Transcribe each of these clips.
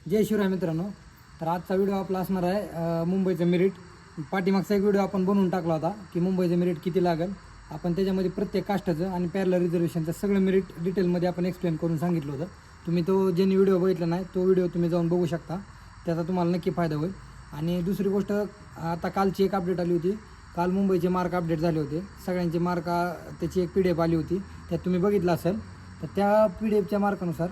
जय शिवराय मित्रांनो. तर आजचा व्हिडिओ आपला असणार आहे मुंबईचं मेरिट. पाठीमागचा एक व्हिडिओ आपण बनवून टाकला होता की मुंबईचं मेरिट किती लागेल. आपण त्याच्यामध्ये प्रत्येक कास्टाचं आणि पॅरलर रिझर्वेशनचं सगळं मेरिट डिटेलमध्ये आपण एक्सप्लेन करून सांगितलं होतं. तुम्ही तो ज्यांनी व्हिडिओ बघितला नाही तो व्हिडिओ तुम्ही जाऊन बघू शकता, त्याचा तुम्हाला नक्की फायदा होईल. आणि दुसरी गोष्ट, आता कालची एक अपडेट आली होती. काल मुंबईचे मार्क अपडेट झाले होते. सगळ्यांचे मार्क त्याची एक PDF आली होती, त्यात तुम्ही बघितलं असेल. तर त्या PDFच्या मार्कानुसार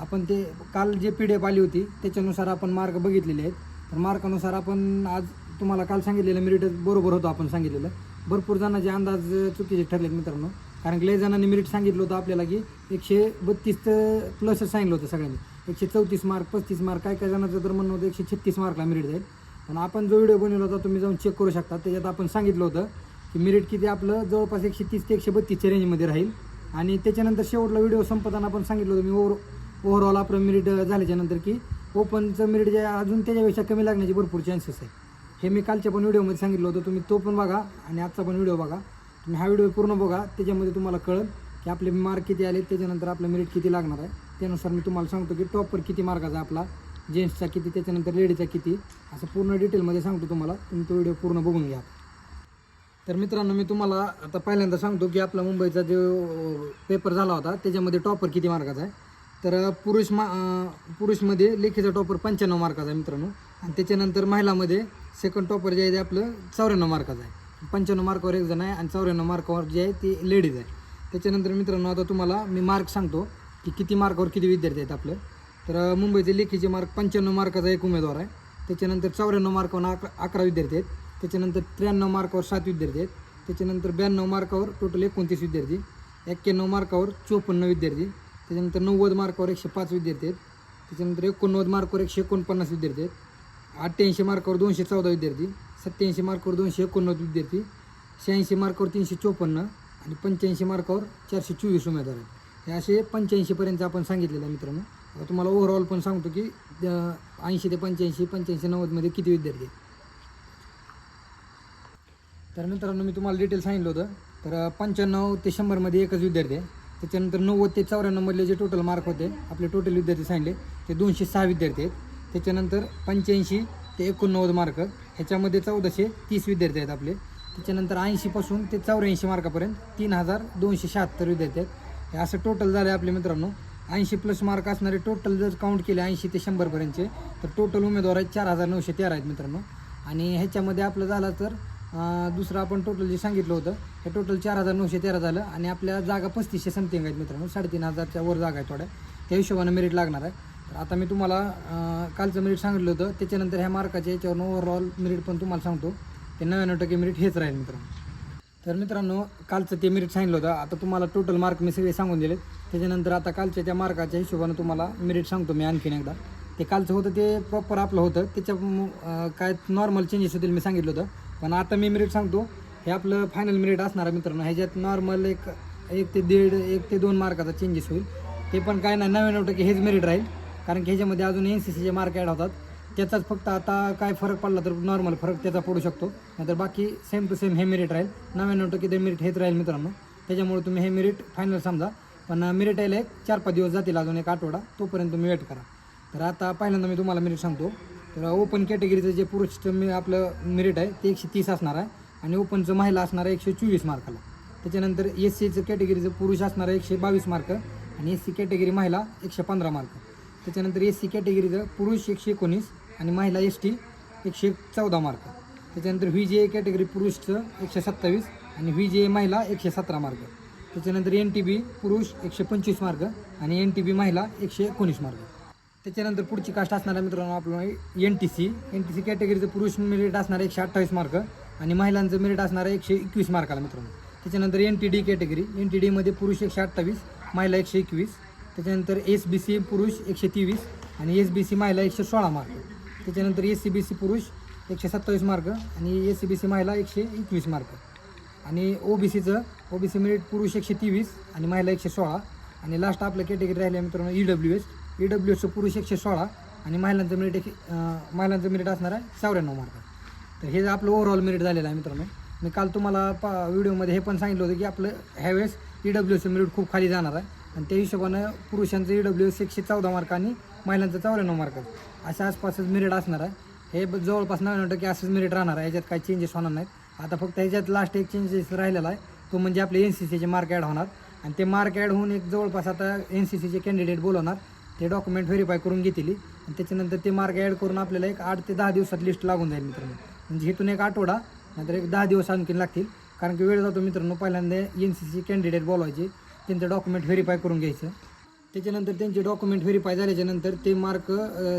आपण ते काल जे PDF आली होती त्याच्यानुसार आपण मार्क बघितलेले आहेत. तर मार्कानुसार आपण आज तुम्हाला काल सांगितलेलं मेरिट बरोबर होतं. आपण सांगितलेलं भरपूर जणांचे अंदाज चुकीचे ठरलेत मित्रांनो. कारण की लय जणांनी मेरिट सांगितलं होतं आपल्याला की 132 प्लसच सांगितलं होतं सगळ्यांनी. 134 मार्क, 35 मार्क, काय जणांचं तर म्हणणं होतं 136 मार्कला मेरिट जाईल. पण आपण जो व्हिडिओ बनवला होता तुम्ही जाऊन चेक करू शकता. त्याच्यात आपण सांगितलं होतं की मेरिट किती आपलं जवळपास 130 ते 132च्या रेंजमध्ये राहील. आणि त्याच्यानंतर शेवटला व्हिडिओ संपताना आपण सांगितलं होतं मी ओव्हरऑल आपलं मेरिट झाल्याच्यानंतर की ओपनचं मेरिट जे अजून त्याच्यापेक्षा कमी लागण्याचे भरपूर चान्सेस आहे. हे मी कालच्या पण व्हिडिओमध्ये सांगितलं होतं. तुम्ही तो पण बघा आणि आजचा पण व्हिडिओ बघा. तुम्ही हा व्हिडिओ पूर्ण बघा, त्याच्यामध्ये तुम्हाला कळेल की आपले मार्क किती आले, त्याच्यानंतर आपलं मेरिट किती लागणार आहे. त्यानुसार मी तुम्हाला सांगतो की टॉपर किती मार्काचा आपला, जेंट्सचा किती, त्याच्यानंतर लेडीचा किती, असं पूर्ण डिटेलमध्ये सांगतो तुम्हाला. तुम्ही तो व्हिडिओ पूर्ण बघून घ्या. तर मित्रांनो, मी तुम्हाला आता पहिल्यांदा सांगतो की आपला मुंबईचा जो पेपर झाला होता त्याच्यामध्ये टॉपर किती मार्काचा आहे. तर पुरुषमध्ये लेखीचा टॉपर 95 मार्काचा आहे मित्रांनो. आणि त्याच्यानंतर महिलामध्ये सेकंड टॉपर जे आहे ते आपलं 94 मार्काचं आहे. 95 मार्कावर एक जण आहे आणि 94 मार्कावर जे आहे ते लेडीज आहे. त्याच्यानंतर मित्रांनो, आता तुम्हाला मी मार्क सांगतो की किती मार्कावर किती विद्यार्थी आहेत आपलं. तर मुंबईचे लेखीचे मार्क 95 मार्काचा एक उमेदवार आहे. त्याच्यानंतर 94 मार्कावर 11 विद्यार्थी आहेत. त्याच्यानंतर 93 मार्कावर 7 विद्यार्थी आहेत. त्याच्यानंतर 92 मार्कावर टोटल 29 विद्यार्थी. 91 मार्कावर 54 विद्यार्थी. त्याच्यानंतर 90 मार्कावर 105 विद्यार्थी आहेत. त्याच्यानंतर 89 मार्कावर 149 विद्यार्थी आहेत. 88 मार्कावर 214 विद्यार्थी. 87 मार्कावर 289 विद्यार्थी. 86 मार्कावर 354 आणि 85 मार्कावर 424 उमेदवार आहेत. हे असे 85पर्यंत आपण सांगितलेलं आहे मित्रांनो. आता तुम्हाला ओव्हरऑल पण सांगतो की 80 ते 85, 85-90मध्ये किती विद्यार्थी आहेत. तर मित्रांनो, मी तुम्हाला डिटेल सांगितलं होतं. तर 95 ते 100मध्ये एकच विद्यार्थी आहे. त्याच्यानंतर 90 ते 94मधले जे टोटल मार्क होते आपले टोटल विद्यार्थी सांगितले ते 206 विद्यार्थी आहेत. त्याच्यानंतर 85 ते 89 मार्क, ह्याच्यामध्ये 1430 विद्यार्थी आहेत आपले. त्याच्यानंतर 80पासून ते 84 मार्कापर्यंत 3276 विद्यार्थी आहेत. हे असं टोटल झालं आहे आपले मित्रांनो. 80+ मार्क असणारे टोटल जर काउंट केले 80 ते 100पर्यंतचे तर टोटल उमेदवार आहेत 4913 आहेत मित्रांनो. आणि ह्याच्यामध्ये आपलं झालं तर दुसरं आपण टोटल जे सांगितलं होतं हे टोटल 4913 झालं. आणि आपल्या जागा 3500 समथिंग आहेत मित्रांनो. 3500च्या वर जागा आहे थोड्या, त्या हिशोबानं मेरिट लागणार आहे. तर आता मी तुम्हाला कालचं मेरिट सांगितलं होतं. त्याच्यानंतर ह्या मार्काच्या याच्यावरून ओव्हरऑल मेरिट पण तुम्हाला सांगतो. ते 99% मेरिट हेच राहील मित्रांनो. तर मित्रांनो, कालचं ते मेरिट सांगितलं होतं. आता तुम्हाला टोटल मार्क मी सगळे सांगून दिलेत. त्याच्यानंतर आता कालच्या त्या मार्काच्या हिशोबानं तुम्हाला मेरिट सांगतो मी आणखीन एकदा. ते कालचं होतं ते प्रॉपर आपलं होतं, त्याच्या काय नॉर्मल चेंजेस होतील मी सांगितलं होतं. पण आता मी मेरिट सांगतो हे आपलं फायनल मेरिट असणार आहे मित्रांनो. ह्याच्यात नॉर्मल एक ते 2 मार्काचा चेंजेस होईल. ते पण काय नाही, 99% हेच मेरिट राहील. कारण की ह्याच्यामध्ये अजून NCCचे मार्क ॲड होतात. त्याचाच फक्त आता काय फरक पडला तर नॉर्मल फरक त्याचा पडू शकतो. नाहीतर बाकी सेम टू सेम हे मेरिट राहील. 99% ते मेरिट हेच राहील मित्रांनो. त्याच्यामुळे तुम्ही हे मेरिट फायनल समजा. पण मेरिट यायला 4-5 दिवस जातील, अजून एक आठवडा, तोपर्यंत तुम्ही वेट करा. तर आता पहिल्यांदा मी तुम्हाला मेरिट सांगतो. तर ओपन कॅटेगरीचं जे पुरुषचं आपलं मेरिट आहे ते 130 असणार आहे. आणि ओपनचं महिला असणार आहे 124 मार्काला. त्याच्यानंतर SCचं कॅटेगरीचं पुरुष असणार आहे 122 मार्क आणि SC कॅटेगरी महिला 115 मार्क. त्याच्यानंतर SC कॅटेगरीचं पुरुष 119 आणि महिला ST 114 मार्क. त्याच्यानंतर VJA कॅटेगरी पुरुषचं 127 आणि VJA महिला 117 मार्क. त्याच्यानंतर NTB पुरुष 125 मार्क आणि NTB महिला 119 मार्क. त्याच्यानंतर पुढची कास्ट असणार आहे मित्रांनो आपलं NTC कॅटेगरीचं पुरुष मेरिट असणार आहे 128 मार्क आणि महिलांचं मेरिट असणार आहे 121 मार्काला मित्रांनो. त्याच्यानंतर NTD कॅटेगरी, NTDमध्ये पुरुष 128, महिला 121. त्याच्यानंतर SBC पुरुष 123 आणि SBC महिला 116 मार्क. त्याच्यानंतर SCBC पुरुष 127 मार्क आणि SCBC महिला 121 मार्क. आणि OBC मेरिट पुरुष 123 आणि महिला 116. आणि लास्ट आपलं कॅटेगरी राहिले मित्रांनो EWSचं पुरुष 116 आणि महिलांचं मेरिट असणार आहे 94 मार्क. तर हे आपलं ओव्हरऑल मेरिट झालेलं आहे मित्रांनो. मी काल तुम्हाला व्हिडिओमध्ये हे पण सांगितलं होतं की आपलं ह्यावेळेस EWSचं मेरिट खूप खाली जाणार आहे. आणि त्या हिशोबानं पुरुषांचं EWS 114 मार्क आणि महिलांचं 94 मार्क अशा आसपासच मेरिट असणार आहे. हे जवळपास 99% असंच मेरिट राहणार आहे, याच्यात काही चेंजेस होणार नाहीत. आता फक्त ह्याच्यात लास्ट एक चेंजेस राहिलेला आहे, तो म्हणजे आपले NCCचे मार्क ॲड होणार आणि ते मार्क ॲड होऊन एक जवळपास आता NCCचे कॅन्डिडेट बोलवणार, ते डॉक्युमेंट व्हेरीफाय करून घेतील आणि त्याच्यानंतर ते मार्क ॲड करून आपल्याला एक 8 ते 10 दिवसात लिस्ट लागून जाईल मित्रांनो. म्हणजे इथून एक आठवडा नंतर एक 10 दिवस आणखीन लागतील, कारण की वेळ जातो मित्रांनो. पहिल्यांदा NCC कॅन्डिडेट बोलवायचे, त्यांचं डॉक्युमेंट व्हेरीफाय करून घ्यायचं, त्याच्यानंतर त्यांचे डॉक्युमेंट व्हेरीफाय झाल्याच्यानंतर ते मार्क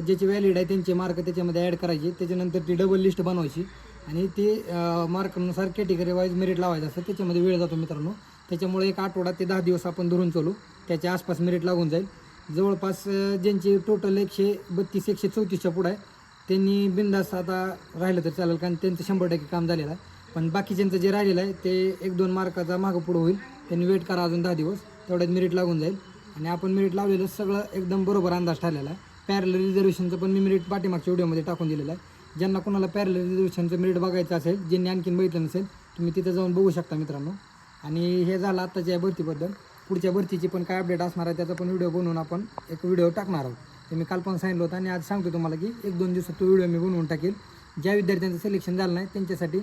ज्याचे व्हॅलिड आहे त्यांचे मार्क त्याच्यामध्ये ॲड करायचे, त्याच्यानंतर ती डबल लिस्ट बनवायची आणि ते मार्कनुसार कॅटेगरी वाईज मेरिट लावायचं असतं. त्याच्यामध्ये वेळ जातो मित्रांनो. त्याच्यामुळे एक आठवडा ते 10 दिवस आपण धरून चालू, त्याच्या आसपास मेरिट लागून जाईल. जवळपास ज्यांची टोटल 132-134च्या पुढं आहे त्यांनी बिंदास आता राहिलं तर चालेल, कारण त्यांचं 100% काम झालेलं आहे. पण बाकीच्यांचं जे राहिलेलं आहे ते 1-2 मार्काचा मागं पुढं होईल, त्यांनी वेट करा अजून 10 दिवस, तेवढ्यात मेरिट लागून जाईल. आणि आपण मेरिट लावलेलं सगळं एकदम बरोबर अंदाज ठरलेला आहे. पॅरलल रिझर्वेशनचं पण मी मेरिट पाठीमागच्या व्हिडिओमध्ये टाकून दिलेलं आहे. ज्यांना कोणाला पॅरलल रिझर्वेशनचं मेरिट बघायचं असेल, ज्यांनी आणखीन बघितलं नसेल, तुम्ही तिथं जाऊन बघू शकता मित्रांनो. आणि हे झालं आत्ताच्या भरतीबद्दल. पुढच्या भरतीची पण काय अपडेट असणार आहे त्याचा पण व्हिडिओ बनवून आपण एक व्हिडिओ टाकणार आहोत. ते मी काल पण सांगितलं होतं आणि आज सांगतो तुम्हाला की 1-2 दिवसात तो व्हिडिओ मी बनवून टाकेल. ज्या विद्यार्थ्यांचं सिलेक्शन झालं नाही त्यांच्यासाठी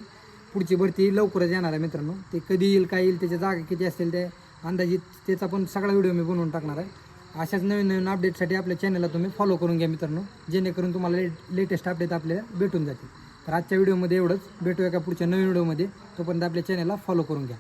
पुढची भरती लवकरच येणार आहे मित्रांनो. ते कधी येईल, काय येईल, त्याच्या जागा किती असतील ते अंदाजित त्याचा पण सगळा व्हिडिओ मी बनवून टाकणार आहे. अशाच नवीन नवीन अपडेटसाठी आपल्या चॅनलला तुम्ही फॉलो करून घ्या मित्रांनो, जेणेकरून तुम्हाला लेटेस्ट अपडेट आपल्याला भेटून जातील. तर आजच्या व्हिडिओमध्ये एवढंच. भेटूया का पुढच्या नवीन व्हिडिओमध्ये. तोपर्यंत आपल्या चॅनलला फॉलो करून घ्या.